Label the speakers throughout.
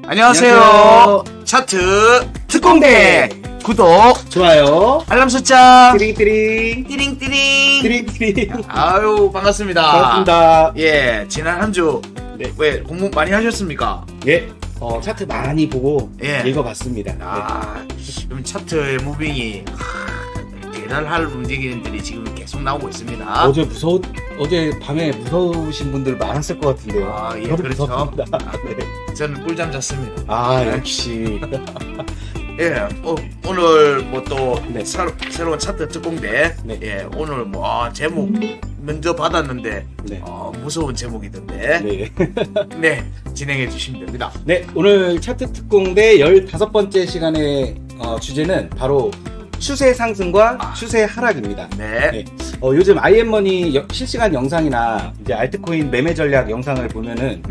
Speaker 1: 안녕하세요.
Speaker 2: 안녕하세요.
Speaker 1: 차트
Speaker 2: 특공대
Speaker 1: 구독,
Speaker 2: 좋아요.
Speaker 1: 알람 설정,
Speaker 2: 띠링띠링
Speaker 1: 띠링띠링.
Speaker 2: 띠링띠링.
Speaker 1: 아유, 반갑습니다.
Speaker 2: 반갑습니다.
Speaker 1: 예, 지난 한 주
Speaker 2: 네.
Speaker 1: 왜 공부 많이 하셨습니까?
Speaker 2: 예, 차트 많이 보고
Speaker 1: 예.
Speaker 2: 읽어봤습니다.
Speaker 1: 아, 그럼 차트의 무빙이 대단할 움직임들이 지금 계속 나오고 있습니다.
Speaker 2: 어제 밤에 무서우신 분들 많았을 것 같은데요.
Speaker 1: 아, 예,
Speaker 2: 저도
Speaker 1: 그렇죠.
Speaker 2: 무섭습니다. 네.
Speaker 1: 저는 꿀잠 잤습니다.
Speaker 2: 아, 역시.
Speaker 1: 예, 오늘 뭐 또
Speaker 2: 네.
Speaker 1: 새로운 차트 특공대.
Speaker 2: 네.
Speaker 1: 예, 오늘 뭐 제목 먼저 받았는데
Speaker 2: 네.
Speaker 1: 무서운 제목이던데.
Speaker 2: 네.
Speaker 1: 네, 진행해 주시면 됩니다.
Speaker 2: 네, 오늘 차트 특공대 15번째 시간의 주제는 바로 추세 상승과 추세 하락입니다.
Speaker 1: 네.
Speaker 2: 네. 요즘 IM머니 실시간 영상이나 이제 알트코인 매매 전략 영상을 보면은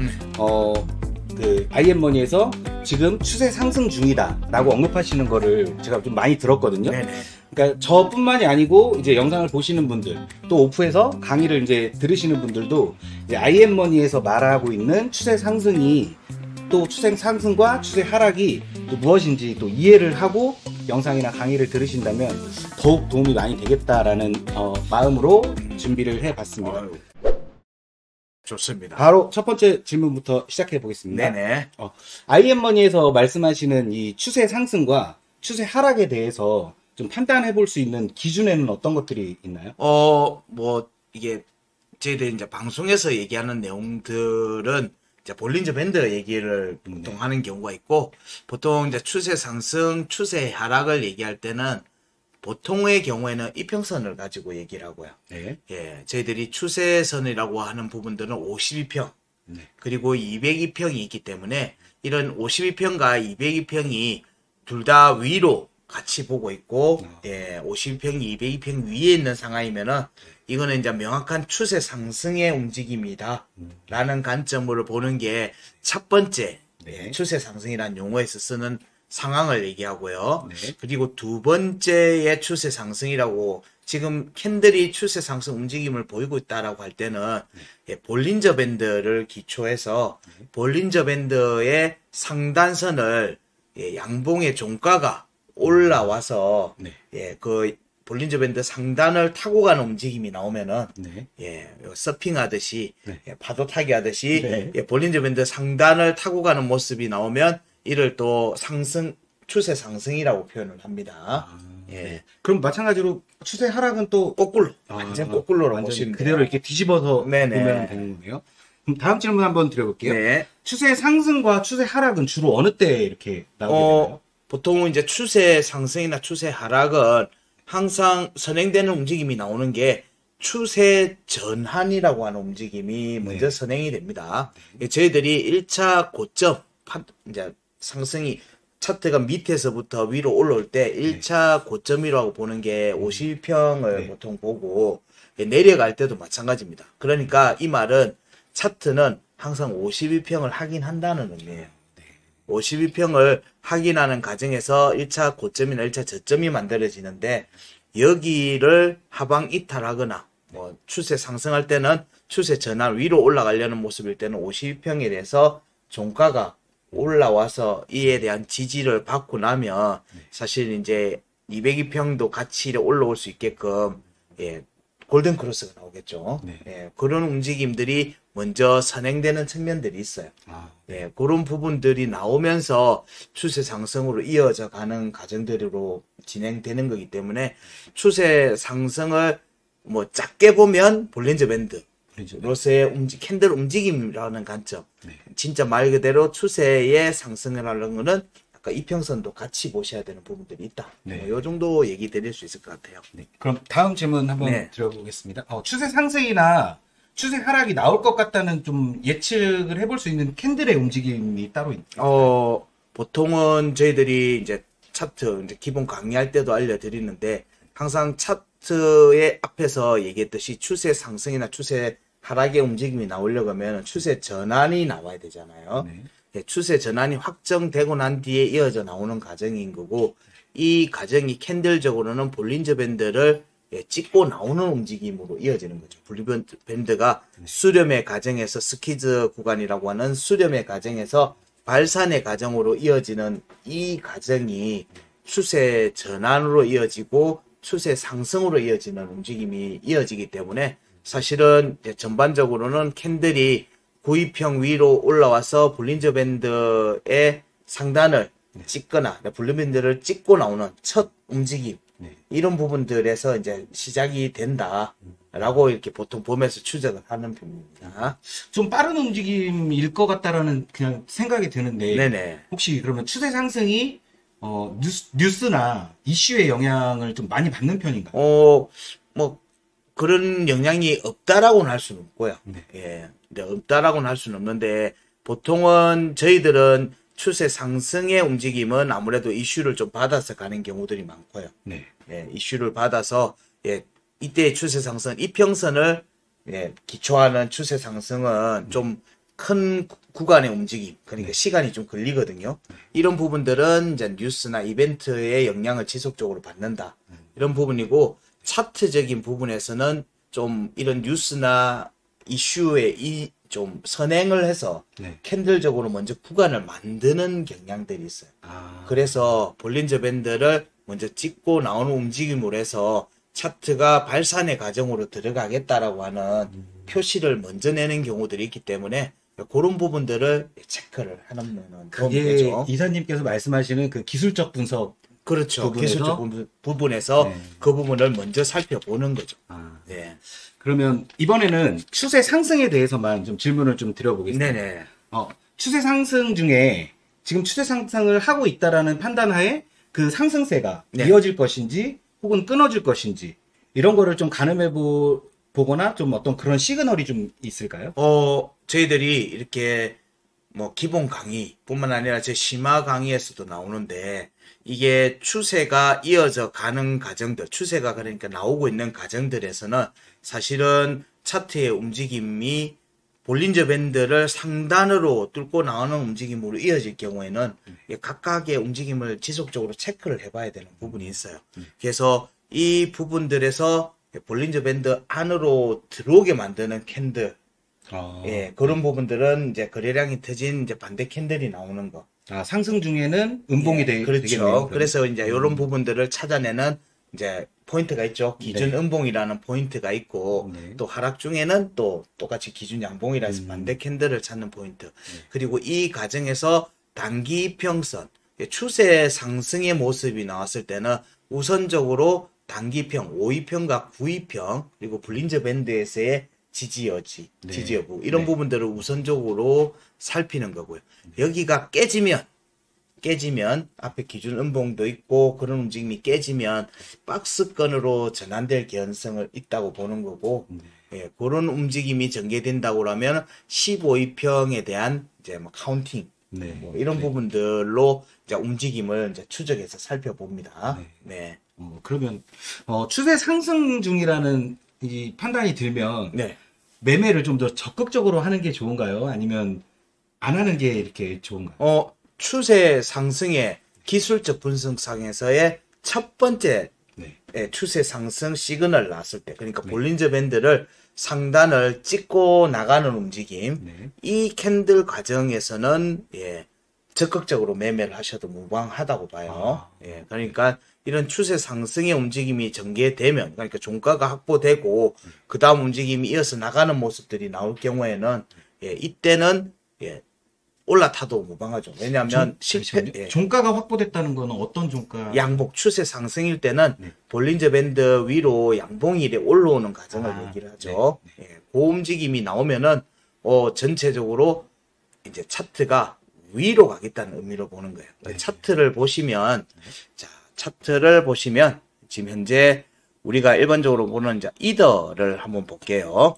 Speaker 2: 그 IM머니에서 지금 추세 상승 중이다라고 언급하시는 거를 제가 좀 많이 들었거든요.
Speaker 1: 네네.
Speaker 2: 그러니까 저뿐만이 아니고 이제 영상을 보시는 분들, 또 오프에서 강의를 이제 들으시는 분들도 이제 IM머니에서 말하고 있는 추세 상승이 또 추세 상승과 추세 하락이 또 무엇인지 또 이해를 하고 영상이나 강의를 들으신다면 더욱 도움이 많이 되겠다라는 마음으로 준비를 해봤습니다.
Speaker 1: 아유, 좋습니다.
Speaker 2: 바로 첫 번째 질문부터 시작해 보겠습니다.
Speaker 1: 네네.
Speaker 2: IM머니에서 말씀하시는 이 추세 상승과 추세 하락에 대해서 좀 판단해 볼 수 있는 기준에는 어떤 것들이 있나요?
Speaker 1: 뭐 이게 저희들 이제 방송에서 얘기하는 내용들은 이제 볼린저 밴드 얘기를 보통 하는 경우가 있고, 보통 이제 추세 상승, 추세 하락을 얘기할 때는 보통의 경우에는 이평선을 가지고 얘기를 하고요.
Speaker 2: 네.
Speaker 1: 예, 저희들이 추세선이라고 하는 부분들은 52평,
Speaker 2: 네.
Speaker 1: 그리고 202평이 있기 때문에 이런 52평과 202평이 둘 다 위로 같이 보고 있고, 예, 52평이 202평 위에 있는 상황이면은 이거는 이제 명확한 추세 상승의 움직임이다 라는 관점으로 보는 게 첫 번째
Speaker 2: 네.
Speaker 1: 추세 상승이라는 용어에서 쓰는 상황을 얘기하고요.
Speaker 2: 네.
Speaker 1: 그리고 두 번째의 추세 상승이라고, 지금 캔들이 추세 상승 움직임을 보이고 있다라고 할 때는 예, 볼린저 밴드를 기초해서 볼린저 밴드의 상단선을 예, 양봉의 종가가 올라와서
Speaker 2: 네.
Speaker 1: 예, 그 볼린저 밴드 상단을 타고 가는 움직임이 나오면은
Speaker 2: 네.
Speaker 1: 예, 서핑하듯이
Speaker 2: 네.
Speaker 1: 예, 파도 타기 하듯이
Speaker 2: 네.
Speaker 1: 예, 볼린저 밴드 상단을 타고 가는 모습이 나오면 이를 또 추세 상승이라고 표현을 합니다. 예.
Speaker 2: 네. 그럼 마찬가지로 추세 하락은 또
Speaker 1: 거꾸로 완전 거꾸로로
Speaker 2: 완전
Speaker 1: 보시면
Speaker 2: 그대로
Speaker 1: 돼요.
Speaker 2: 이렇게 뒤집어서
Speaker 1: 네네.
Speaker 2: 보면 되는 거네요. 그럼 다음 질문 한번 드려볼게요.
Speaker 1: 네.
Speaker 2: 추세 상승과 추세 하락은 주로 어느 때 이렇게 나오게 되나요?
Speaker 1: 보통은 이제 추세 상승이나 추세 하락은 항상 선행되는 움직임이 나오는 게 추세 전환이라고 하는 움직임이 먼저 선행이 됩니다. 저희들이 1차 고점, 이제 상승이 차트가 밑에서부터 위로 올라올 때 1차 고점이라고 보는 게 52평을 보통 보고, 내려갈 때도 마찬가지입니다. 그러니까 이 말은 차트는 항상 52평을 확인한다는 의미예요. 52평을 확인하는 과정에서 1차 고점이나 1차 저점이 만들어지는데, 여기를 하방 이탈하거나 뭐 추세 상승할 때는 추세 전환 위로 올라가려는 모습일 때는 52평에 대해서 종가가 올라와서 이에 대한 지지를 받고 나면 사실 이제 202평도 같이 올라올 수 있게끔 예, 골든 크로스가 나오겠죠.
Speaker 2: 네.
Speaker 1: 예, 그런 움직임들이 먼저 선행되는 측면들이 있어요. 예, 그런 부분들이 나오면서 추세 상승으로 이어져 가는 과정들로 진행되는 거기 때문에 추세 상승을 뭐 작게 보면 볼린저 밴드로서의 캔들 움직임이라는 관점. 진짜 말 그대로 추세의 상승을 하려는 거는 아까 이평선도 같이 보셔야 되는 부분들이 있다.
Speaker 2: 네.
Speaker 1: 뭐 이 정도 얘기 드릴 수 있을 것 같아요.
Speaker 2: 네. 그럼 다음 질문 한번 드려보겠습니다. 추세 상승이나 추세 하락이 나올 것 같다는 좀 예측을 해볼 수 있는 캔들의 움직임이 따로 있나요?
Speaker 1: 보통은 저희들이 이제 차트 이제 기본 강의할 때도 알려드리는데, 항상 차트의 앞에서 얘기했듯이 추세 상승이나 추세 하락의 움직임이 나오려고 하면 추세 전환이 나와야 되잖아요. 예, 추세 전환이 확정되고 난 뒤에 이어져 나오는 과정인 거고, 이 과정이 캔들적으로는 볼린저 밴드를 찍고 나오는 움직임으로 이어지는 거죠. 볼린저 밴드가 수렴의 과정에서 스퀴즈 구간이라고 하는 수렴의 과정에서 발산의 과정으로 이어지는 이 과정이 추세 전환으로 이어지고 추세 상승으로 이어지는 움직임이 이어지기 때문에 사실은 이제 전반적으로는 캔들이 구입형 위로 올라와서 볼린저 밴드의 상단을 찍거나 볼린저 밴드를 찍고 나오는 첫 움직임 이런 부분들에서 이제 시작이 된다라고 이렇게 보통 보면서 추적을 하는 편입니다.
Speaker 2: 좀 빠른 움직임일 것 같다라는 그냥 생각이 드는데
Speaker 1: 네네.
Speaker 2: 혹시 그러면 추세 상승이 뉴스나 이슈의 영향을 좀 많이 받는 편인가요?
Speaker 1: 뭐 그런 영향이 없다라고는 할 수는 없고요.
Speaker 2: 네.
Speaker 1: 예, 근데 없다라고는 할 수는 없는데 보통은 저희들은 추세 상승의 움직임은 아무래도 이슈를 좀 받아서 가는 경우들이 많고요.
Speaker 2: 네.
Speaker 1: 예, 이슈를 받아서 예, 이때의 추세 상승 이평선을 예, 기초하는 추세 상승은 좀 큰 구간의 움직임, 그러니까 시간이 좀 걸리거든요. 이런 부분들은 이제 뉴스나 이벤트의 영향을 지속적으로 받는다. 이런 부분이고 차트적인 부분에서는 좀 이런 뉴스나 이슈에 좀 선행을 해서 캔들적으로 먼저 구간을 만드는 경향들이 있어요. 그래서 볼린저 밴드를 먼저 찍고 나오는 움직임으로 해서 차트가 발산의 과정으로 들어가겠다라고 하는 표시를 먼저 내는 경우들이 있기 때문에 그런 부분들을 체크를 하는
Speaker 2: 그게
Speaker 1: 거죠.
Speaker 2: 이사님께서 말씀하시는 그 기술적 분석.
Speaker 1: 그렇죠.
Speaker 2: 부분에서?
Speaker 1: 기술적 부분에서 그 부분을 먼저 살펴보는 거죠. 네.
Speaker 2: 그러면 이번에는 추세 상승에 대해서만 좀 질문을 좀 드려보겠습니다.
Speaker 1: 네네.
Speaker 2: 추세 상승 중에 지금 추세 상승을 하고 있다라는 판단하에 그 상승세가 이어질 것인지 혹은 끊어질 것인지 이런 거를 좀 가늠해 보거나 좀 어떤 그런 시그널이 좀 있을까요?
Speaker 1: 저희들이 이렇게 뭐 기본 강의뿐만 아니라 제 심화 강의에서도 나오는데 이게 추세가 이어져 가는 과정들, 추세가 그러니까 나오고 있는 과정들에서는 사실은 차트의 움직임이 볼린저 밴드를 상단으로 뚫고 나오는 움직임으로 이어질 경우에는 각각의 움직임을 지속적으로 체크를 해봐야 되는 부분이 있어요. 그래서 이 부분들에서 볼린저 밴드 안으로 들어오게 만드는 캔들, 예, 그런 부분들은 이제 거래량이 터진 이제 반대 캔들이 나오는 거.
Speaker 2: 상승 중에는 음봉이
Speaker 1: 그렇죠.
Speaker 2: 되겠네요.
Speaker 1: 그래서 이제 이런 부분들을 찾아내는 이제 포인트가 있죠. 기준 음봉이라는 포인트가 있고 또 하락 중에는 또 똑같이 기준 양봉이라 해서 반대 캔들을 찾는 포인트. 그리고 이 과정에서 단기 이평선, 추세 상승의 모습이 나왔을 때는 우선적으로 단기평, 5위평과 9위평, 그리고 볼린저 밴드에서의 지지 여부 이런 부분들을 우선적으로 살피는 거고요. 여기가 깨지면 앞에 기준 음봉도 있고 그런 움직임이 깨지면 박스권으로 전환될 개연성을 있다고 보는 거고 예, 그런 움직임이 전개된다고 하면 15위평에 대한 이제 뭐 카운팅 뭐 이런 부분들로 이제 움직임을 이제 추적해서 살펴봅니다. 네.
Speaker 2: 그러면 추세 상승 중이라는 이 판단이 들면
Speaker 1: 네.
Speaker 2: 매매를 좀 더 적극적으로 하는 게 좋은가요? 아니면 안 하는 게 이렇게 좋은가요?
Speaker 1: 추세 상승의 기술적 분석상에서의 첫 번째 추세 상승 시그널 나왔을 때, 그러니까 볼린저 밴드를 상단을 찍고 나가는 움직임, 이 캔들 과정에서는 적극적으로 매매를 하셔도 무방하다고 봐요. 예, 그러니까 이런 추세 상승의 움직임이 전개되면, 그러니까 종가가 확보되고 그 다음 움직임이 이어서 나가는 모습들이 나올 경우에는 이때는 올라타도 무방하죠. 왜냐하면
Speaker 2: 종가가 확보됐다는 거는 어떤 종가?
Speaker 1: 양봉 추세 상승일 때는 볼린저 밴드 위로 양봉이 이래 올라오는 과정을 얘기를 하죠. 그 움직임이 나오면은 전체적으로 이제 차트가 위로 가겠다는 의미로 보는 거예요. 차트를 보시면 지금 현재 우리가 일반적으로 보는 이제 이더를 한번 볼게요.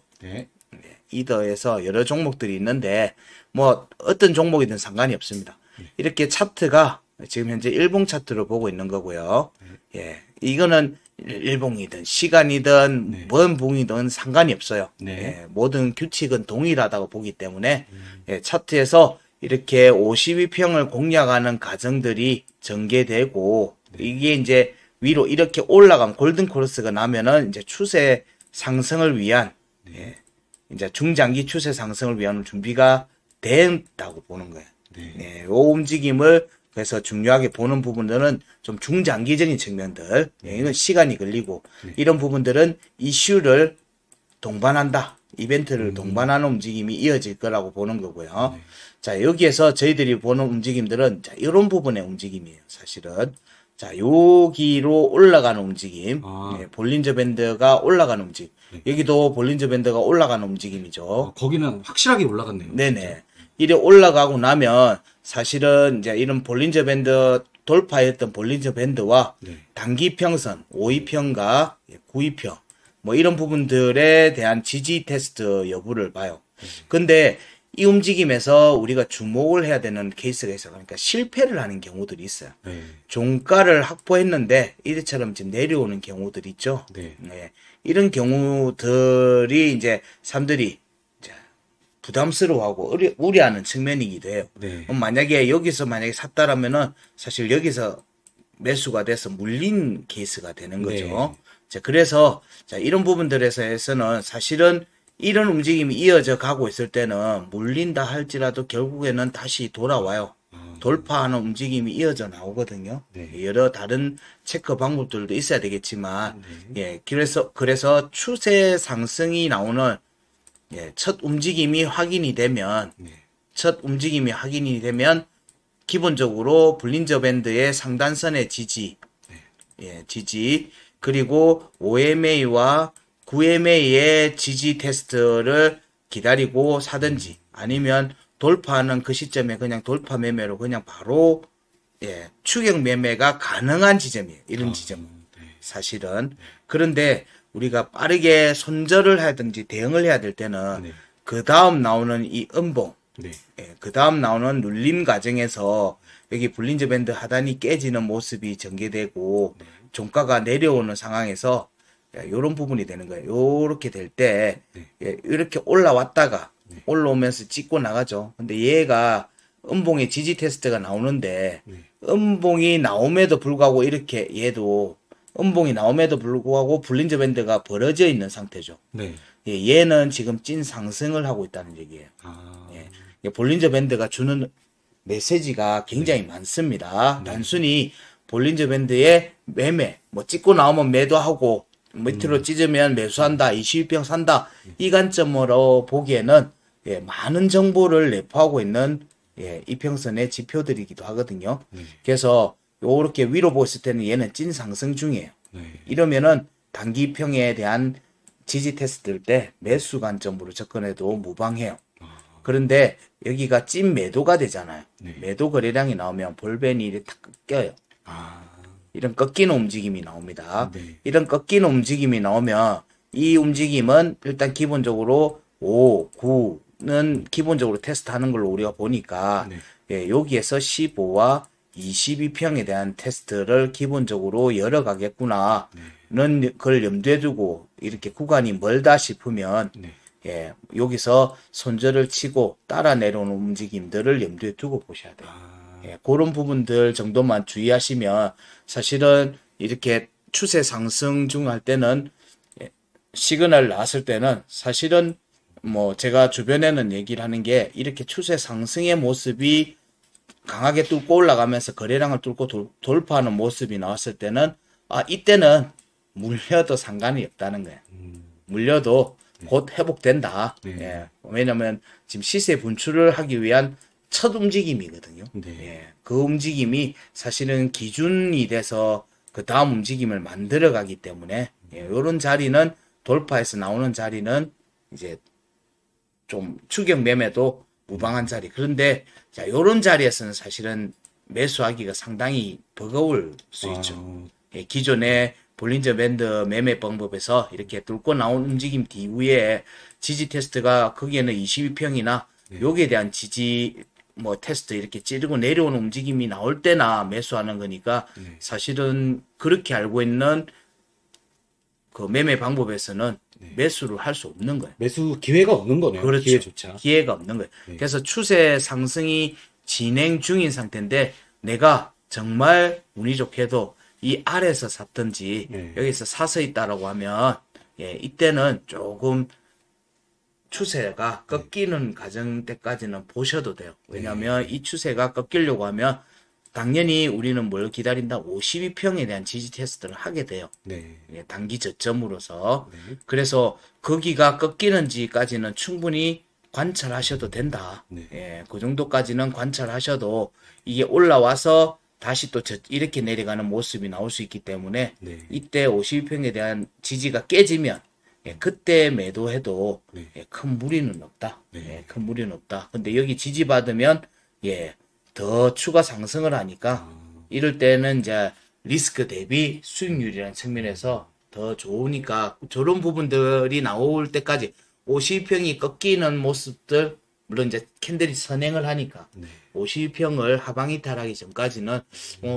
Speaker 1: 이더에서 여러 종목들이 있는데 뭐 어떤 종목이든 상관이 없습니다. 이렇게 차트가 지금 현재 일봉 차트를 보고 있는 거고요. 예, 이거는 일봉이든 시간이든 뭔 봉이든 상관이 없어요. 예, 모든 규칙은 동일하다고 보기 때문에 차트에서 이렇게 52평을 공략하는 과정들이 전개되고 이게 이제 위로 이렇게 올라간 골든 크로스가 나면은 이제 추세 상승을 위한 이제 중장기 추세 상승을 위한 준비가 된다고 보는 거예요.
Speaker 2: 네.
Speaker 1: 예, 요 움직임을 그래서 중요하게 보는 부분들은 좀 중장기적인 측면들, 예, 이건 시간이 걸리고 이런 부분들은 이슈를 동반한다. 이벤트를 동반하는 움직임이 이어질 거라고 보는 거고요. 자, 여기에서 저희들이 보는 움직임들은 자, 이런 부분의 움직임이에요. 사실은. 자, 여기로 올라가는 움직임. 예, 볼린저 밴드가 올라가는 움직임. 여기도 볼린저 밴드가 올라가는 움직임이죠.
Speaker 2: 거기는 확실하게 올라갔네요.
Speaker 1: 네네.
Speaker 2: 진짜.
Speaker 1: 이래 올라가고 나면 사실은 이제 이런 볼린저 밴드 돌파했던 볼린저 밴드와
Speaker 2: 네.
Speaker 1: 단기평선 5위평과 9위평 뭐 이런 부분들에 대한 지지 테스트 여부를 봐요. 근데 이 움직임에서 우리가 주목을 해야 되는 케이스가 있어요. 그러니까 실패를 하는 경우들이 있어요.
Speaker 2: 네.
Speaker 1: 종가를 확보했는데 이처럼 지금 내려오는 경우들이 있죠.
Speaker 2: 네.
Speaker 1: 네. 이런 경우들이 이제 사람들이 부담스러워하고 우려하는 측면이기도 해요.
Speaker 2: 네.
Speaker 1: 만약에 여기서 만약에 샀다라면은 사실 여기서 매수가 돼서 물린 케이스가 되는 거죠.
Speaker 2: 네.
Speaker 1: 자, 그래서 자, 이런 부분들에서는 사실은 이런 움직임이 이어져 가고 있을 때는 물린다 할지라도 결국에는 다시 돌아와요. 돌파하는 움직임이 이어져 나오거든요.
Speaker 2: 네.
Speaker 1: 여러 다른 체크 방법들도 있어야 되겠지만, 예, 그래서 추세 상승이 나오는 예, 첫 움직임이 확인이 되면, 기본적으로 볼린저 밴드의 상단선의 지지, 예, 지지, 그리고 5MA와 9MA의 지지 테스트를 기다리고 사든지, 아니면 돌파하는 그 시점에 그냥 돌파 매매로 그냥 바로, 예, 추격 매매가 가능한 지점이에요. 이런 지점. 사실은. 그런데, 우리가 빠르게 손절을 하든지 대응을 해야 될 때는 그 다음 나오는 이 음봉, 예, 그 다음 나오는 눌림 과정에서 여기 볼린저 밴드 하단이 깨지는 모습이 전개되고 종가가 내려오는 상황에서 이런 부분이 되는 거예요. 요렇게 될 때 예, 이렇게 올라왔다가 올라오면서 찍고 나가죠. 근데 얘가 음봉의 지지 테스트가 나오는데 음봉이 나옴에도 불구하고 이렇게 얘도 음봉이 나옴에도 불구하고 볼린저 밴드가 벌어져 있는 상태죠.
Speaker 2: 네.
Speaker 1: 예, 얘는 지금 찐 상승을 하고 있다는 얘기예요. 예, 볼린저 밴드가 주는 메시지가 굉장히 많습니다. 단순히 볼린저 밴드의 매매, 뭐 찍고 나오면 매도하고 밑으로 찢으면 매수한다, 22평 산다 이 관점으로 보기에는 예, 많은 정보를 내포하고 있는 예, 이평선의 지표들이기도 하거든요. 그래서 요렇게 위로 보았을 때는 얘는 찐 상승 중이에요. 이러면은 단기평에 대한 지지 테스트일 때 매수 관점으로 접근해도 무방해요. 그런데 여기가 찐 매도가 되잖아요. 매도 거래량이 나오면 볼벤이 이렇게 탁 꺾여요. 이런 꺾이는 움직임이 나옵니다. 이런 꺾이는 움직임이 나오면 이 움직임은 일단 기본적으로 5, 9는 기본적으로 테스트하는 걸로 우리가 보니까 예, 여기에서 15와 22평에 대한 테스트를 기본적으로 열어가겠구나는 그걸 염두에 두고 이렇게 구간이 멀다 싶으면 예, 여기서 손절을 치고 따라 내려오는 움직임들을 염두에 두고 보셔야 돼요. 예, 그런 부분들 정도만 주의하시면 사실은 이렇게 추세 상승 중 할 때는 예, 시그널 나왔을 때는 사실은 뭐 제가 주변에는 얘기를 하는 게 이렇게 추세 상승의 모습이 강하게 뚫고 올라가면서 거래량을 뚫고 돌파하는 모습이 나왔을 때는 아 이때는 물려도 상관이 없다는 거예요. 물려도 곧 회복된다. 예, 왜냐면 지금 시세 분출을 하기 위한 첫 움직임이거든요. 예, 그 움직임이 사실은 기준이 돼서 그 다음 움직임을 만들어 가기 때문에 예, 이런 자리는 돌파해서 나오는 자리는 이제 좀 추격 매매도 무방한 자리. 그런데 자, 요런 자리에서는 사실은 매수하기가 상당히 버거울 수 있죠. 예, 기존의 볼린저 밴드 매매 방법에서 이렇게 뚫고 나온 움직임 뒤후에 지지 테스트가 거기에는 22평이나 여기에 대한 지지 뭐 테스트 이렇게 찌르고 내려오는 움직임이 나올 때나 매수하는 거니까 사실은 그렇게 알고 있는 그 매매 방법에서는 매수를 할 수 없는 거예요.
Speaker 2: 매수 기회가 없는 거네요.
Speaker 1: 그렇죠.
Speaker 2: 기회조차.
Speaker 1: 기회가 없는 거예요. 그래서 추세 상승이 진행 중인 상태인데 내가 정말 운이 좋게도 이 아래에서 샀든지 여기서 사서 있다라고 하면 예, 이때는 조금 추세가 꺾이는 과정 때까지는 보셔도 돼요. 왜냐하면 이 추세가 꺾이려고 하면 당연히 우리는 뭘 기다린다? 52평에 대한 지지 테스트를 하게 돼요.
Speaker 2: 네.
Speaker 1: 예, 단기 저점으로서. 그래서 거기가 꺾이는지까지는 충분히 관찰하셔도 된다.
Speaker 2: 네.
Speaker 1: 예, 그 정도까지는 관찰하셔도 이게 올라와서 다시 또 이렇게 내려가는 모습이 나올 수 있기 때문에
Speaker 2: 네.
Speaker 1: 이때 52평에 대한 지지가 깨지면 예, 그때 매도해도
Speaker 2: 네.
Speaker 1: 예, 큰 무리는 없다.
Speaker 2: 네.
Speaker 1: 예, 큰 무리는 없다. 근데 여기 지지받으면 예, 더 추가 상승을 하니까 이럴 때는 이제 리스크 대비 수익률이라는 측면에서 더 좋으니까 저런 부분들이 나올 때까지 52평이 꺾이는 모습들 물론 이제 캔들이 선행을 하니까 52평을 하방 이탈하기 전까지는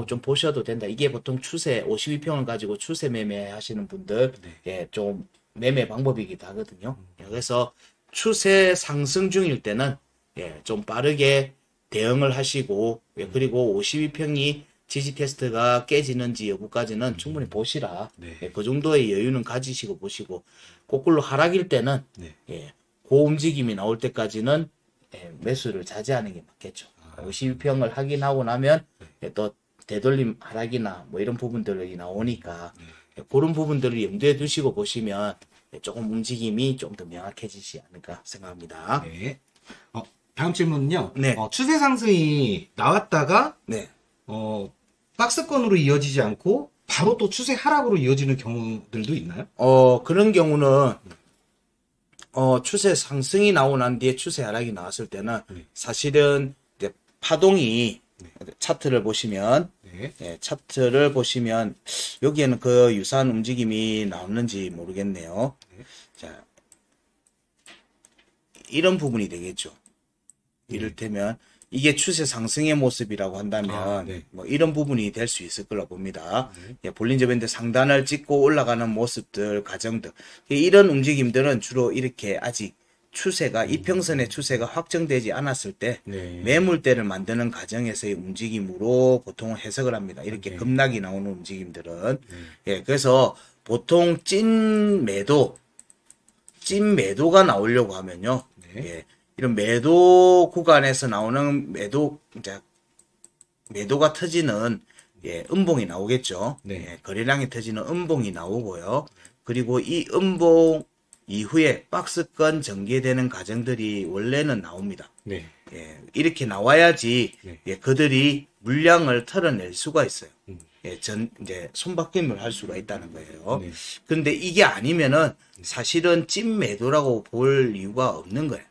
Speaker 1: 좀 보셔도 된다. 이게 보통 추세 52평을 가지고 추세 매매 하시는 분들 예, 좀 매매 방법이기도 하거든요. 그래서 추세 상승 중일 때는 예, 좀 빠르게 대응을 하시고 예, 그리고 52평이 지지 테스트가 깨지는지 여부까지는 충분히 보시라.
Speaker 2: 네.
Speaker 1: 예, 그 정도의 여유는 가지시고 보시고 거꾸로 하락일 때는
Speaker 2: 네.
Speaker 1: 예, 그 움직임이 나올 때까지는 예, 매수를 자제하는 게 맞겠죠. 52평을 확인하고 나면 예, 또 되돌림 하락이나 뭐 이런 부분들이 나오니까 예, 그런 부분들을 염두에 두시고 보시면 예, 조금 움직임이 좀 더 명확해지지 않을까 생각합니다.
Speaker 2: 네. 다음 질문은요.
Speaker 1: 네.
Speaker 2: 추세 상승이 나왔다가
Speaker 1: 네.
Speaker 2: 박스권으로 이어지지 않고 바로 또 추세 하락으로 이어지는 경우들도 있나요?
Speaker 1: 그런 경우는 추세 상승이 나오고 난 뒤에 추세 하락이 나왔을 때는 사실은 이제 파동이 차트를 보시면
Speaker 2: 네.
Speaker 1: 예, 차트를 보시면 여기에는 그 유사한 움직임이 나오는지 모르겠네요. 자, 이런 부분이 되겠죠. 이를테면 이게 추세 상승의 모습이라고 한다면
Speaker 2: 네.
Speaker 1: 뭐 이런 부분이 될 수 있을 거라 봅니다. 예, 볼린저 밴드 상단을 찍고 올라가는 모습들, 과정들 이런 움직임들은 주로 이렇게 아직 추세가 이평선의 추세가 확정되지 않았을 때
Speaker 2: 네.
Speaker 1: 매물대를 만드는 과정에서의 움직임으로 보통 해석을 합니다. 이렇게
Speaker 2: 네.
Speaker 1: 급락이 나오는 움직임들은 예, 그래서 보통 찐 매도가 나오려고 하면요.
Speaker 2: 네.
Speaker 1: 예, 이런 매도 구간에서 나오는 매도가 터지는 예, 음봉이 나오겠죠.
Speaker 2: 네.
Speaker 1: 예, 거래량이 터지는 음봉이 나오고요. 그리고 이 음봉 이후에 박스권 전개되는 과정들이 원래는 나옵니다.
Speaker 2: 네.
Speaker 1: 예, 이렇게 나와야지
Speaker 2: 네.
Speaker 1: 예, 그들이 물량을 털어낼 수가 있어요. 예, 이제 손바뀜을 할 수가 있다는 거예요.
Speaker 2: 네.
Speaker 1: 그런데 이게 아니면은 사실은 찐 매도라고 볼 이유가 없는 거예요.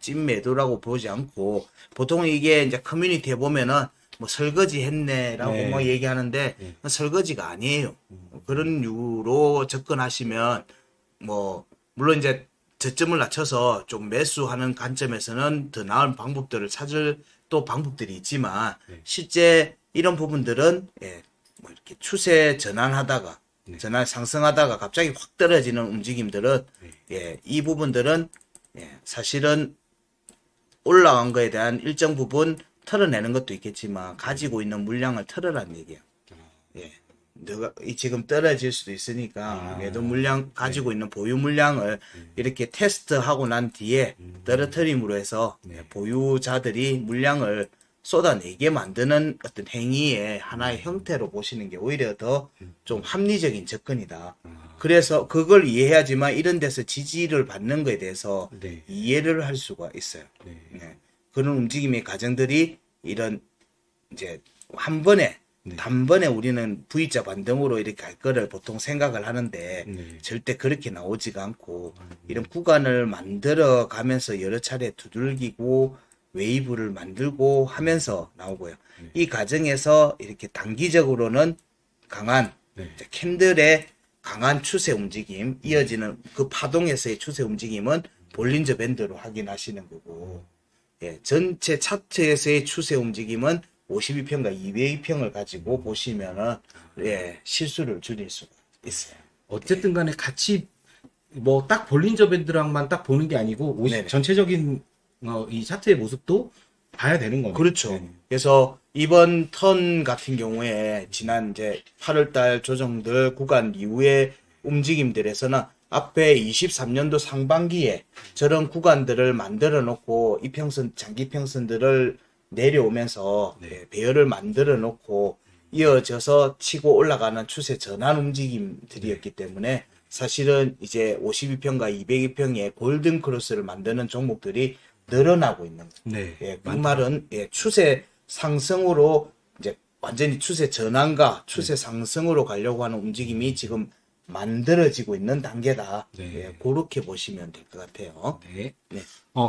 Speaker 1: 찐 매도라고 보지 않고 보통 이게 이제 커뮤니티에 보면은 뭐 설거지 했네라고
Speaker 2: 네.
Speaker 1: 뭐 얘기하는데 설거지가 아니에요. 그런 이유로 접근하시면 뭐 물론 이제 저점을 낮춰서 좀 매수하는 관점에서는 더 나은 방법들을 찾을 또 방법들이 있지만 실제 이런 부분들은 예, 뭐 이렇게 추세 전환하다가 전환 상승하다가 갑자기 확 떨어지는 움직임들은 예, 이 부분들은 예, 사실은 올라간 거에 대한 일정 부분 털어내는 것도 있겠지만 가지고 있는 물량을 털어라는 얘기예요. 예. 너가 지금 떨어질 수도 있으니까 매도 물량 가지고 있는 보유 물량을 이렇게 테스트하고 난 뒤에 떨어뜨림으로 해서 보유자들이 물량을 쏟아내게 만드는 어떤 행위의 하나의 형태로 보시는 게 오히려 더 좀 합리적인 접근이다. 그래서 그걸 이해해야지만 이런 데서 지지를 받는 거에 대해서
Speaker 2: 네.
Speaker 1: 이해를 할 수가 있어요.
Speaker 2: 네.
Speaker 1: 네. 그런 움직임의 과정들이 이런 이제 한 번에 단번에 우리는 V자 반등으로 이렇게 갈 거를 보통 생각을 하는데 절대 그렇게 나오지가 않고 이런 구간을 만들어 가면서 여러 차례 두들기고 웨이브를 만들고 하면서 나오고요. 이 과정에서 이렇게 단기적으로는 강한 캔들의 강한 추세 움직임, 이어지는 그 파동에서의 추세 움직임은 볼린저 밴드로 확인하시는 거고, 예, 전체 차트에서의 추세 움직임은 52평과 202평을 가지고 보시면은, 예, 실수를 줄일 수가 있어요.
Speaker 2: 어쨌든 간에 같이 뭐 딱 볼린저 밴드랑만 딱 보는 게 아니고 전체적인 이 차트의 모습도 봐야 되는 거네요.
Speaker 1: 그렇죠.
Speaker 2: 네.
Speaker 1: 그래서 이번 턴 같은 경우에 지난 이제 8월달 조정들 구간 이후의 움직임들에서는 앞에 23년도 상반기에 저런 구간들을 만들어 놓고 이평선, 장기평선들을 내려오면서
Speaker 2: 네.
Speaker 1: 배열을 만들어 놓고 이어져서 치고 올라가는 추세 전환 움직임들이었기 때문에 사실은 이제 52평과 202평의 골든 크로스를 만드는 종목들이 늘어나고 있는 거예요.
Speaker 2: 네.
Speaker 1: 예, 그 말은 추세 상승으로 이제 완전히 추세 전환과 추세 상승으로 가려고 하는 움직임이 지금 만들어지고 있는 단계다.
Speaker 2: 네.
Speaker 1: 예, 그렇게 보시면 될 것 같아요.
Speaker 2: 네.
Speaker 1: 네.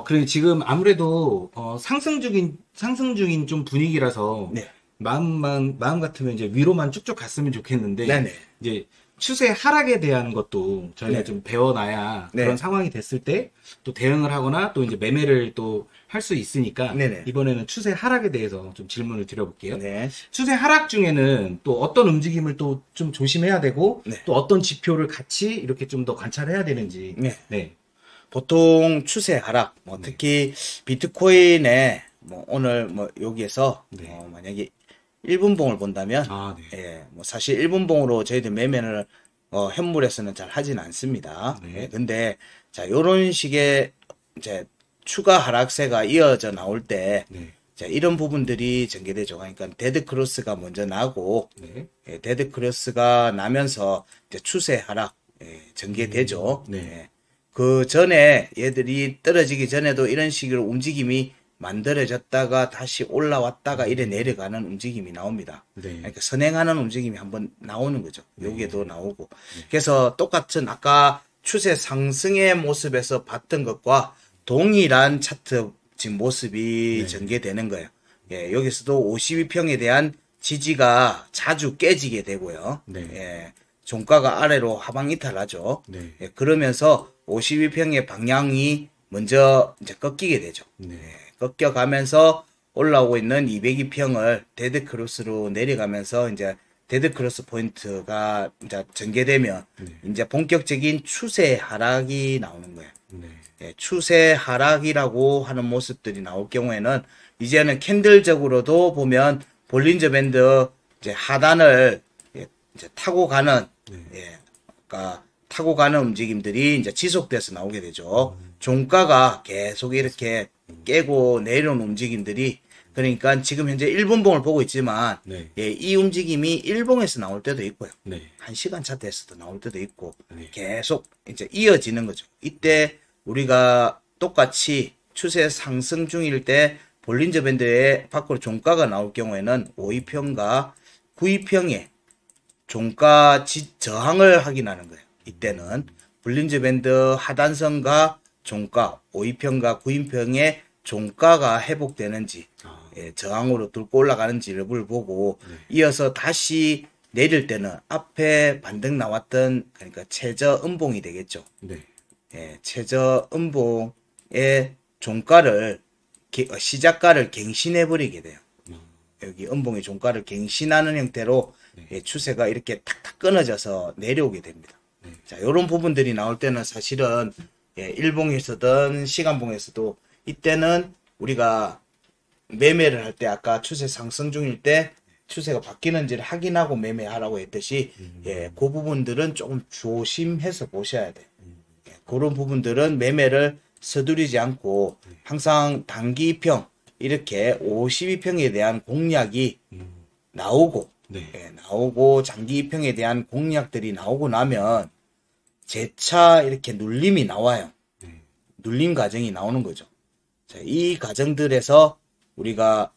Speaker 2: 그래 지금 아무래도 상승 중인 좀 분위기라서
Speaker 1: 네.
Speaker 2: 마음 같으면 이제 위로만 쭉쭉 갔으면 좋겠는데
Speaker 1: 네네.
Speaker 2: 이제 추세 하락에 대한 것도 저희가
Speaker 1: 네.
Speaker 2: 좀 배워놔야
Speaker 1: 네.
Speaker 2: 그런 상황이 됐을 때 또 대응을 하거나 또 이제 매매를 또 할 수 있으니까
Speaker 1: 네네.
Speaker 2: 이번에는 추세 하락에 대해서 좀 질문을 드려볼게요.
Speaker 1: 네.
Speaker 2: 추세 하락 중에는 또 어떤 움직임을 또 좀 조심해야 되고
Speaker 1: 네.
Speaker 2: 또 어떤 지표를 같이 이렇게 좀 더 관찰해야 되는지.
Speaker 1: 네.
Speaker 2: 네.
Speaker 1: 보통 추세 하락, 특히 비트코인에 오늘 여기에서
Speaker 2: 네.
Speaker 1: 만약에 1분봉을 본다면
Speaker 2: 아, 네.
Speaker 1: 예, 사실 1분봉으로 저희들 매매를 현물에서는 잘 하진 않습니다.
Speaker 2: 네.
Speaker 1: 예, 근데 자, 요런 식의 이제 추가 하락세가 이어져 나올 때
Speaker 2: 네.
Speaker 1: 자, 이런 부분들이 전개되죠. 그러니까 데드 크로스가 먼저 나고
Speaker 2: 네.
Speaker 1: 데드 크로스가 나면서 이제 추세 하락 전개되죠.
Speaker 2: 네.
Speaker 1: 예. 그 전에 얘들이 떨어지기 전에도 이런 식으로 움직임이 만들어졌다가 다시 올라왔다가 이래 내려가는 움직임이 나옵니다.
Speaker 2: 네.
Speaker 1: 그러니까 선행하는 움직임이 한번 나오는 거죠. 여기에도 나오고. 그래서 똑같은 아까 추세 상승의 모습에서 봤던 것과 동일한 차트 지금 모습이 전개되는 거예요. 예, 여기서도 52평에 대한 지지가 자주 깨지게 되고요.
Speaker 2: 네.
Speaker 1: 예, 종가가 아래로 하방 이탈하죠.
Speaker 2: 네.
Speaker 1: 예, 그러면서 52평의 방향이 먼저 이제 꺾이게 되죠.
Speaker 2: 네.
Speaker 1: 예, 꺾여가면서 올라오고 있는 202평을 데드 크로스로 내려가면서 이제 데드 크로스 포인트가 이제 전개되면 이제 본격적인 추세 하락이 나오는 거예요.
Speaker 2: 네.
Speaker 1: 예, 추세 하락이라고 하는 모습들이 나올 경우에는 이제는 캔들적으로도 보면 볼린저 밴드 이제 하단을 이제 타고 가는 그러니까 타고 가는 움직임들이 이제 지속돼서 나오게 되죠. 종가가 계속 이렇게 깨고 내려오는 움직임들이 그러니까 지금 현재 1분봉을 보고 있지만
Speaker 2: 네.
Speaker 1: 예, 이 움직임이 1봉에서 나올 때도 있고요.
Speaker 2: 네.
Speaker 1: 1시간 차트에서도 나올 때도 있고
Speaker 2: 네.
Speaker 1: 계속 이제 이어지는 거죠. 이때 우리가 똑같이 추세 상승 중일 때 볼린저 밴드의 밖으로 종가가 나올 경우에는 52평과 92평의 종가 저항을 확인하는 거예요. 이때는 볼린저 밴드 하단선과 종가 52평과 92평의 종가가 회복되는지 저항으로 뚫고 올라가는지를 보고 이어서 다시 내릴 때는 앞에 반등 나왔던 그러니까 최저 음봉이 되겠죠.
Speaker 2: 네.
Speaker 1: 예, 최저 음봉의 종가를 시작가를 갱신해 버리게 돼요. 여기 음봉의 종가를 갱신하는 형태로 추세가 이렇게 탁탁 끊어져서 내려오게 됩니다. 자, 이런 부분들이 나올 때는 사실은 일봉에서든 시간봉에서도 이때는 우리가 매매를 할 때 아까 추세 상승 중일 때 추세가 바뀌는지를 확인하고 매매하라고 했듯이 그 부분들은 조금 조심해서 보셔야 돼요. 그런 부분들은 매매를 서두르지 않고 항상 단기평 이렇게 52평에 대한 공략이 나오고 나오고 장기평에 대한 공략들이 나오고 나면 재차 이렇게 눌림이 나와요. 눌림 과정이 나오는 거죠. 자, 이 과정들에서 우리가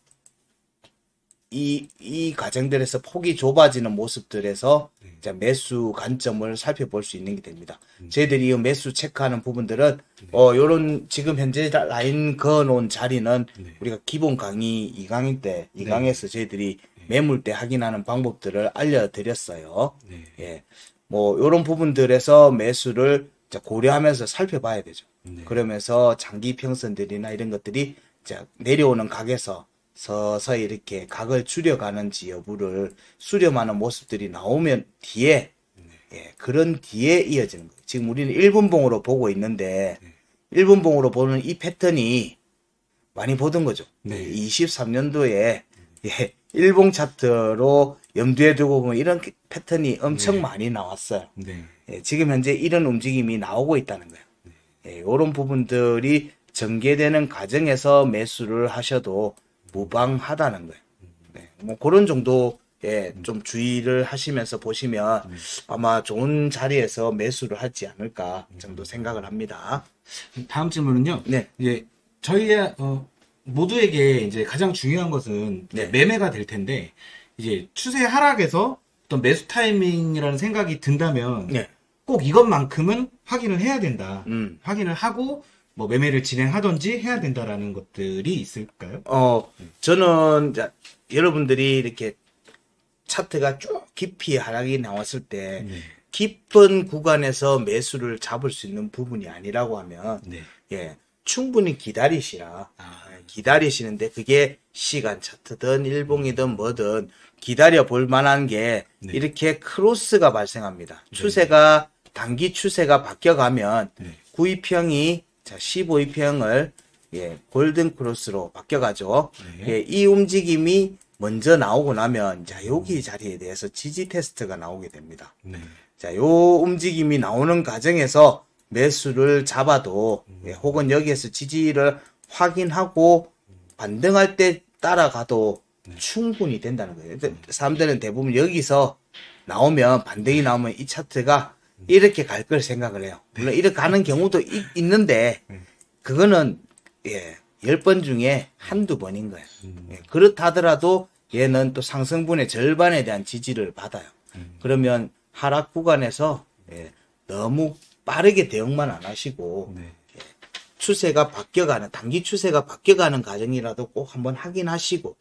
Speaker 1: 이 과정들에서 폭이 좁아지는 모습들에서 이제 매수 관점을 살펴볼 수 있는 게 됩니다. 저희들이 이 매수 체크하는 부분들은 요런 지금 현재 라인 그어놓은 자리는 우리가 기본 강의 2강일 때 2강에서 저희들이 매물대 확인하는 방법들을 알려드렸어요. 예, 뭐 요런 부분들에서 매수를 고려하면서 살펴봐야 되죠. 그러면서 장기 평선들이나 이런 것들이 내려오는 각에서 서서히 이렇게 각을 줄여가는지 여부를 수렴하는 모습들이 나오면 뒤에 그런 뒤에 이어지는 거예요. 지금 우리는 1분봉으로 보고 있는데 1분봉으로 보는 이 패턴이 많이 보던 거죠. 23년도에 일봉 차트로 염두에 두고 보면 이런 패턴이 엄청 많이 나왔어요.
Speaker 2: 네.
Speaker 1: 예, 지금 현재 이런 움직임이 나오고 있다는 거예요. 예, 이런 부분들이 전개되는 과정에서 매수를 하셔도 무방하다는 거예요. 네, 뭐 그런 정도 좀 주의를 하시면서 보시면 아마 좋은 자리에서 매수를 하지 않을까 정도 생각을 합니다.
Speaker 2: 다음 질문은요.
Speaker 1: 네.
Speaker 2: 이제 저희 모두에게 이제 가장 중요한 것은 이제
Speaker 1: 네.
Speaker 2: 매매가 될 텐데 이제 추세 하락에서 어떤 매수 타이밍이라는 생각이 든다면
Speaker 1: 네.
Speaker 2: 꼭 이것만큼은 확인을 해야 된다.
Speaker 1: 음.
Speaker 2: 확인을 하고 뭐 매매를 진행하든지 해야 된다라는 것들이 있을까요?
Speaker 1: 저는 여러분들이 이렇게 차트가 쭉 깊이 하락이 나왔을 때
Speaker 2: 네.
Speaker 1: 깊은 구간에서 매수를 잡을 수 있는 부분이 아니라고 하면
Speaker 2: 네.
Speaker 1: 예, 충분히 기다리시라.
Speaker 2: 아.
Speaker 1: 기다리시는데 그게 시간 차트든 일봉이든 뭐든 기다려 볼 만한 게
Speaker 2: 네.
Speaker 1: 이렇게 크로스가 발생합니다. 추세가 단기 추세가 바뀌어가면
Speaker 2: 네.
Speaker 1: 9이평이 자 15이평을 예, 골든 크로스로 바뀌어가죠.
Speaker 2: 네.
Speaker 1: 예, 이 움직임이 먼저 나오고 나면 자 여기 자리에 대해서 지지 테스트가 나오게 됩니다.
Speaker 2: 네.
Speaker 1: 자, 요 움직임이 나오는 과정에서 매수를 잡아도 예, 혹은 여기에서 지지를 확인하고 반등할 때 따라가도 충분히 된다는 거예요. 사람들은 대부분 여기서 나오면 반등이 나오면 이 차트가 이렇게 갈 걸 생각을 해요. 물론 이렇게 가는 경우도 있는데 그거는 예, 10번 중에 한두 번인 거예요. 예, 그렇다 하더라도 얘는 또 상승분의 절반에 대한 지지를 받아요. 그러면 하락 구간에서 예, 너무 빠르게 대응만 안 하시고
Speaker 2: 네.
Speaker 1: 추세가 바뀌어가는 단기 추세가 바뀌어가는 과정이라도 꼭 한번 확인하시고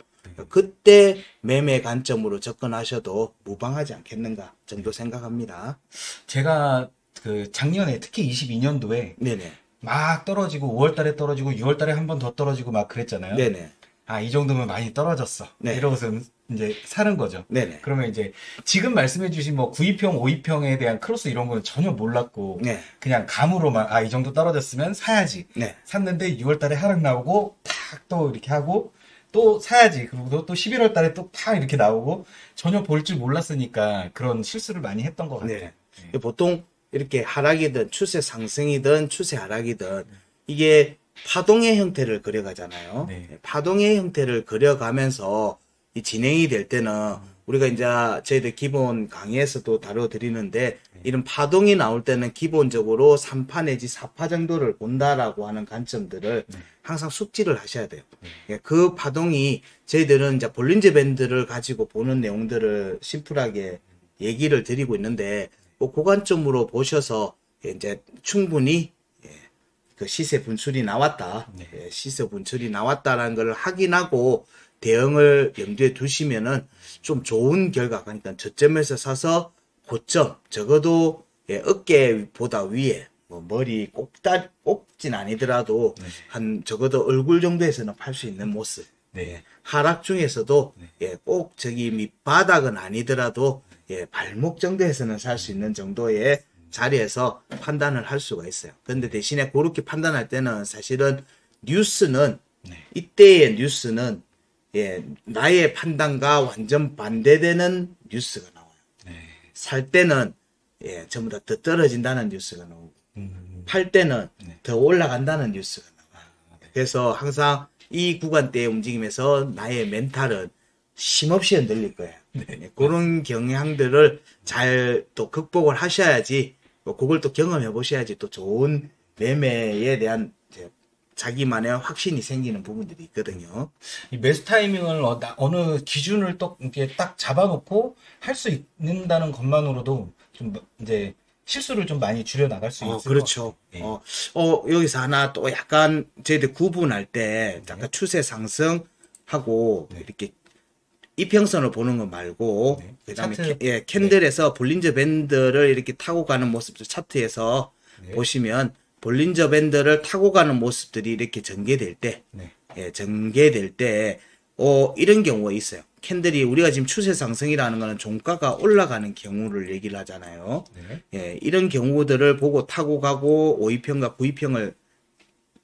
Speaker 1: 그때 매매 관점으로 접근하셔도 무방하지 않겠는가 정도 생각합니다.
Speaker 2: 제가 그 작년에 특히 22년도에
Speaker 1: 네네.
Speaker 2: 막 떨어지고 5월 달에 떨어지고 6월 달에 한 번 더 떨어지고 막 그랬잖아요.
Speaker 1: 네네.
Speaker 2: 아, 이 정도면 많이 떨어졌어.
Speaker 1: 네.
Speaker 2: 이러고서 이제 사는 거죠.
Speaker 1: 네네.
Speaker 2: 그러면 이제 지금 말씀해주신 뭐 9이평, 5이평에 대한 크로스 이런 거는 전혀 몰랐고
Speaker 1: 네.
Speaker 2: 그냥 감으로만 아, 이 정도 떨어졌으면 사야지.
Speaker 1: 네.
Speaker 2: 샀는데 6월 달에 하락 나오고 탁 또 이렇게 하고 또 사야지. 그리고 또 11월 달에 또 탁 이렇게 나오고 전혀 볼 줄 몰랐으니까 그런 실수를 많이 했던 것 같아요.
Speaker 1: 네. 보통 이렇게 하락이든 추세 상승이든 추세 하락이든 이게 파동의 형태를 그려가잖아요.
Speaker 2: 네.
Speaker 1: 파동의 형태를 그려가면서 이 진행이 될 때는 우리가 이제 저희들 기본 강의에서도 다뤄드리는데 이런 파동이 나올 때는 기본적으로 3파 내지 4파 정도를 본다라고 하는 관점들을 항상 숙지를 하셔야 돼요. 그 파동이 저희들은 이제 볼린저 밴드를 가지고 보는 내용들을 심플하게 얘기를 드리고 있는데 그 관점으로 보셔서 이제 충분히 그 시세 분출이 나왔다. 예, 시세 분출이 나왔다라는 걸 확인하고 대응을 염두에 두시면은 좀 좋은 결과, 그러니까 저점에서 사서 고점, 적어도 예, 어깨보다 위에, 뭐 머리 꼭진 아니더라도 한 적어도 얼굴 정도에서는 팔 수 있는 모습.
Speaker 2: 네.
Speaker 1: 하락 중에서도 예, 꼭 저기 밑바닥은 아니더라도 예, 발목 정도에서는 살 수 있는 정도의 자리에서 판단을 할 수가 있어요. 그런데 대신에 그렇게 판단할 때는 사실은 뉴스는 이때의 뉴스는 예, 나의 판단과 완전 반대되는 뉴스가 나와요. 살 때는 예, 전부 다 더 떨어진다는 뉴스가 나오고 팔 때는 더 올라간다는 뉴스가 나와요. 그래서 항상 이 구간대의 움직임에서 나의 멘탈은 쉼없이 흔들릴 거예요. 그런 경향들을 잘 또 극복을 하셔야지 그걸 또 경험해 보셔야지 또 좋은 매매에 대한 이제 자기만의 확신이 생기는 부분들이 있거든요.
Speaker 2: 이 매수 타이밍을 어느 기준을 이렇게 딱 잡아놓고 할 수 있는다는 것만으로도 좀 이제 실수를 좀 많이 줄여 나갈 수 있을
Speaker 1: 그렇죠.
Speaker 2: 것 같아요.
Speaker 1: 여기서 하나 또 약간 저희들 구분할 때 약간 추세 상승하고 이렇게 이평선을 보는 거 말고 그다음에
Speaker 2: 차트.
Speaker 1: 캔들에서 볼린저 밴드를 이렇게 타고 가는 모습들 차트에서 보시면 볼린저 밴드를 타고 가는 모습들이 이렇게 전개될 때 전개될 때 이런 경우가 있어요. 캔들이 우리가 지금 추세 상승이라는 거는 종가가 올라가는 경우를 얘기를 하잖아요. 이런 경우들을 보고 타고 가고 5이평과 9이평을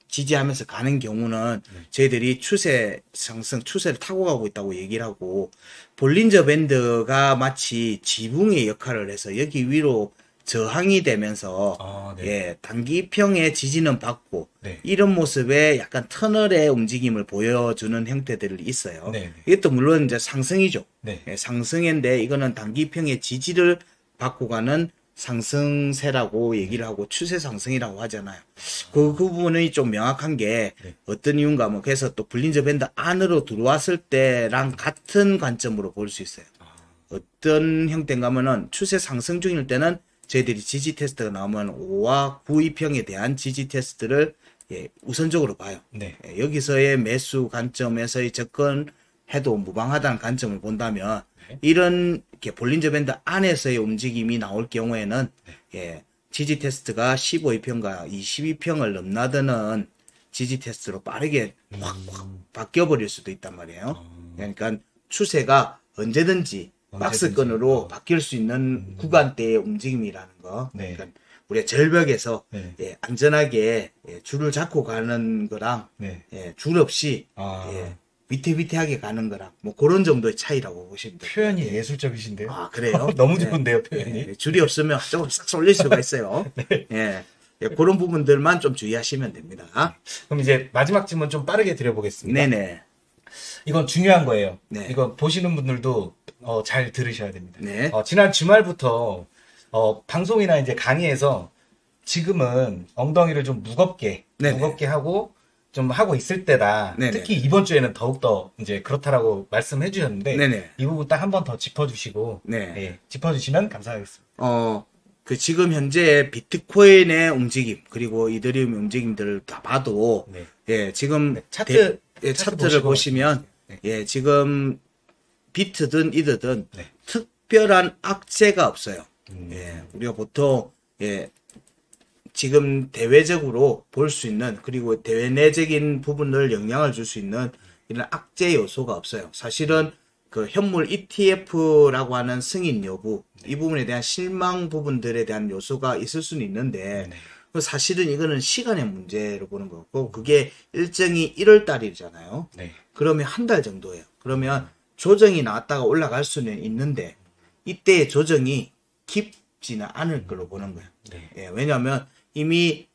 Speaker 1: 지지하면서 가는 경우는 저희들이 추세 상승, 추세를 타고 가고 있다고 얘기를 하고, 볼린저 밴드가 마치 지붕의 역할을 해서 여기 위로 저항이 되면서 예, 단기평의 지지는 받고 이런 모습에 약간 터널의 움직임을 보여주는 형태들이 있어요. 이것도 물론 이제 상승이죠. 예, 상승인데 이거는 단기평의 지지를 받고 가는 상승세라고 얘기를 하고 추세 상승이라고 하잖아요. 그 부분이 좀 명확한 게 어떤 이유인가 하면 그래서 또 볼린저 밴드 안으로 들어왔을 때랑 같은 관점으로 볼 수 있어요. 어떤 형태인가 하면은 추세 상승 중일 때는 저희들이 지지 테스트가 나오면 5와 9이평에 대한 지지 테스트를 예, 우선적으로 봐요. 예, 여기서의 매수 관점에서의 접근해도 무방하다는 관점을 본다면 이런 이렇게 볼린저 밴드 안에서의 움직임이 나올 경우에는 예, 지지 테스트가 15이평과 22평을 넘나드는 지지 테스트로 빠르게 확 바뀌어버릴 수도 있단 말이에요. 그러니까 추세가 언제든지 박스권으로 바뀔 수 있는 구간대의 움직임이라는 거. 그러니까 우리가 절벽에서 예, 안전하게 예, 줄을 잡고 가는 거랑 예, 줄 없이 예, 위태위태하게 가는 거랑 뭐 그런 정도의 차이라고 보시면 돼요.
Speaker 2: 표현이 예술적이신데요.
Speaker 1: 아 그래요?
Speaker 2: 너무 좋은데요, 표현이.
Speaker 1: 예, 줄이 없으면 조금 싹 쏠릴 수가 있어요. 예, 예, 그런 부분들만 좀 주의하시면 됩니다.
Speaker 2: 그럼 이제 마지막 질문 좀 빠르게 드려보겠습니다.
Speaker 1: 네네.
Speaker 2: 이건 중요한 거예요.
Speaker 1: 네.
Speaker 2: 이거 보시는 분들도 잘 들으셔야 됩니다.
Speaker 1: 네.
Speaker 2: 지난 주말부터 방송이나 이제 강의에서 지금은 엉덩이를 좀 무겁게 하고 좀 하고 있을 때다.
Speaker 1: 네네.
Speaker 2: 특히 이번 주에는 더욱더 이제 그렇다라고 말씀해 주셨는데
Speaker 1: 네네.
Speaker 2: 이 부분 딱 한 번 더 짚어주시고 예, 짚어주시면 감사하겠습니다.
Speaker 1: 그 지금 현재 비트코인의 움직임 그리고 이더리움의 움직임들을 다 봐도 예, 지금 차트를 보시면 예, 지금 비트든 이더든 특별한 악재가 없어요. 예, 우리가 보통 예, 지금 대외적으로 볼 수 있는 그리고 대외 내적인 부분을 영향을 줄 수 있는 이런 악재 요소가 없어요. 사실은 그 현물 ETF라고 하는 승인 여부 이 부분에 대한 실망 부분들에 대한 요소가 있을 수는 있는데 사실은 이거는 시간의 문제로 보는 거고 그게 일정이 1월 달이잖아요. 그러면 한 달 정도예요. 그러면 조정이 나왔다가 올라갈 수는 있는데 이때의 조정이 깊지는 않을 걸로 보는 거예요. 예, 왜냐하면 이미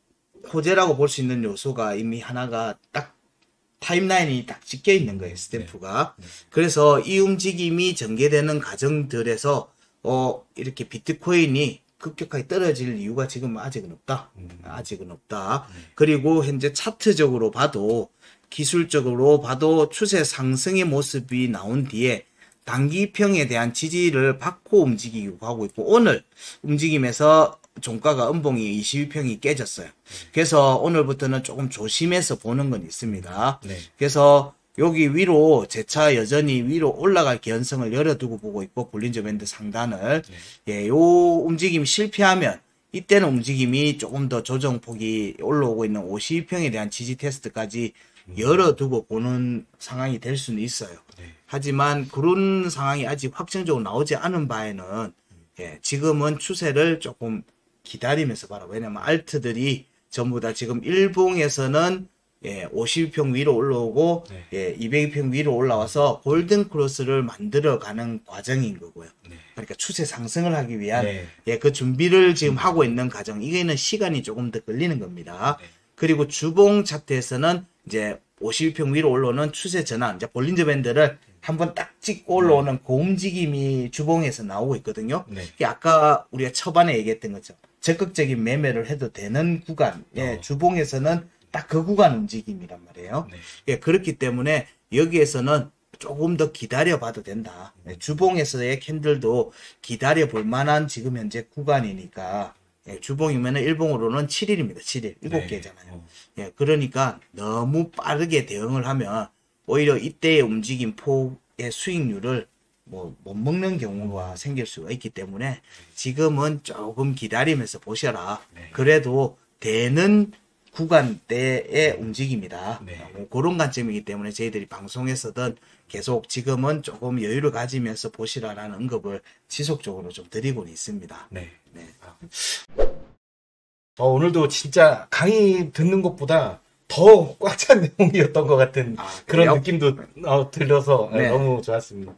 Speaker 1: 호재라고 볼 수 있는 요소가 이미 하나가 딱 타임라인이 딱 찍혀 있는 거예요. 스탬프가. 그래서 이 움직임이 전개되는 과정들에서 이렇게 비트코인이 급격하게 떨어질 이유가 지금 아직은 없다. 아직은 없다. 그리고 현재 차트적으로 봐도 기술적으로 봐도 추세 상승의 모습이 나온 뒤에 단기평에 대한 지지를 받고 움직이고 하고 있고 오늘 움직임에서 종가가 음봉이 22평이 깨졌어요. 그래서 오늘부터는 조금 조심해서 보는 건 있습니다. 그래서 여기 위로 재차 여전히 위로 올라갈 개연성을 열어두고 보고 있고 볼린저 밴드 상단을 예, 요 움직임이 실패하면 이때는 움직임이 조금 더 조정폭이 올라오고 있는 52평에 대한 지지 테스트까지 열어두고 보는 상황이 될 수는 있어요. 하지만 그런 상황이 아직 확정적으로 나오지 않은 바에는 예, 지금은 추세를 조금 기다리면서 봐라. 왜냐면 알트들이 전부 다 지금 일봉에서는 예, 52평 위로 올라오고 예, 200평 위로 올라와서 골든 크로스를 만들어가는 과정인 거고요. 그러니까 추세 상승을 하기 위한 예, 그 준비를 지금 하고 있는 과정. 이게는 시간이 조금 더 걸리는 겁니다. 그리고 주봉 차트에서는 이제 52평 위로 올라오는 추세 전환, 이제 볼린저 밴드를 한번 딱 찍고 올라오는 그 움직임이 주봉에서 나오고 있거든요. 이게 아까 우리가 초반에 얘기했던 거죠. 적극적인 매매를 해도 되는 구간, 예, 주봉에서는 딱 그 구간 움직임이란 말이에요. 예, 그렇기 때문에 여기에서는 조금 더 기다려 봐도 된다. 예, 주봉에서의 캔들도 기다려 볼 만한 지금 현재 구간이니까 예, 주봉이면은 일봉으로는 7일입니다. 7일. 7개잖아요. 예, 그러니까 너무 빠르게 대응을 하면 오히려 이때의 움직임 폭의 수익률을 뭐 못 먹는 경우가 생길 수가 있기 때문에 지금은 조금 기다리면서 보셔라. 그래도 되는 구간대의 움직임이다. 뭐 그런 관점이기 때문에 저희들이 방송에서든 계속 지금은 조금 여유를 가지면서 보시라라는 언급을 지속적으로 좀 드리고는 있습니다.
Speaker 2: 오늘도 진짜 강의 듣는 것보다 더 꽉 찬 내용이었던 것 같은 그런
Speaker 1: 그래요?
Speaker 2: 느낌도 들려서
Speaker 1: 네.
Speaker 2: 너무 좋았습니다.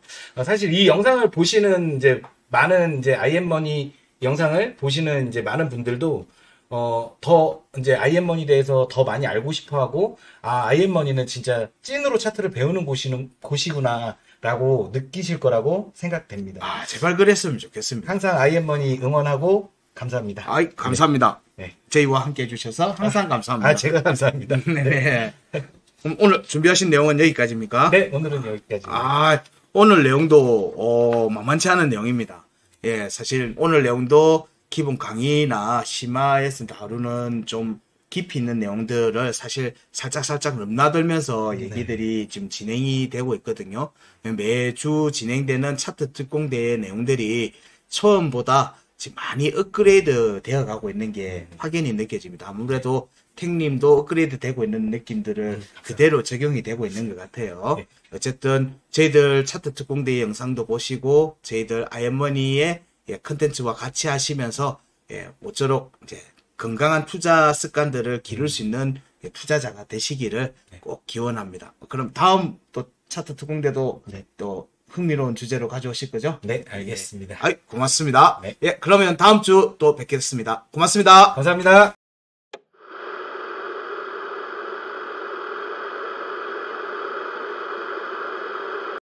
Speaker 2: 사실 이 영상을 보시는 이제 많은 이제 아이엠머니 영상을 보시는 이제 많은 분들도 더 이제 아이엠머니에 대해서 더 많이 알고 싶어하고 아이엠머니는 진짜 찐으로 차트를 배우는 곳이구나라고 느끼실 거라고 생각됩니다.
Speaker 1: 제발 그랬으면 좋겠습니다.
Speaker 2: 항상 아이엠머니 응원하고 감사합니다.
Speaker 1: 아이, 감사합니다.
Speaker 2: 네.
Speaker 1: 저희와 함께 해주셔서 항상 감사합니다.
Speaker 2: 제가 감사합니다.
Speaker 1: 네. 그럼 오늘 준비하신 내용은 여기까지입니까?
Speaker 2: 네, 오늘은 여기까지.
Speaker 1: 오늘 내용도 만만치 않은 내용입니다. 예, 사실 오늘 내용도 기본 강의나 심화에서 다루는 좀 깊이 있는 내용들을 사실 살짝 넘나들면서 얘기들이 지금 진행이 되고 있거든요. 매주 진행되는 차트 특공대의 내용들이 처음보다 지금 많이 업그레이드 되어 가고 있는 게 확연히 느껴집니다. 아무래도 탱님도 업그레이드 되고 있는 느낌들을 그대로 적용이 되고 있는 것 같아요.
Speaker 2: 네.
Speaker 1: 어쨌든 저희들 차트 특공대 영상도 보시고 저희들 아이엠머니의 컨텐츠와 같이 하시면서 모쪼록 이제 건강한 투자 습관들을 기를 수 있는 투자자가 되시기를 꼭 기원합니다. 그럼 다음 또 차트 특공대도 또 흥미로운 주제로 가져오실 거죠?
Speaker 2: 네, 알겠습니다.
Speaker 1: 고맙습니다.
Speaker 2: 네.
Speaker 1: 그러면 다음 주 또 뵙겠습니다. 고맙습니다.
Speaker 2: 감사합니다.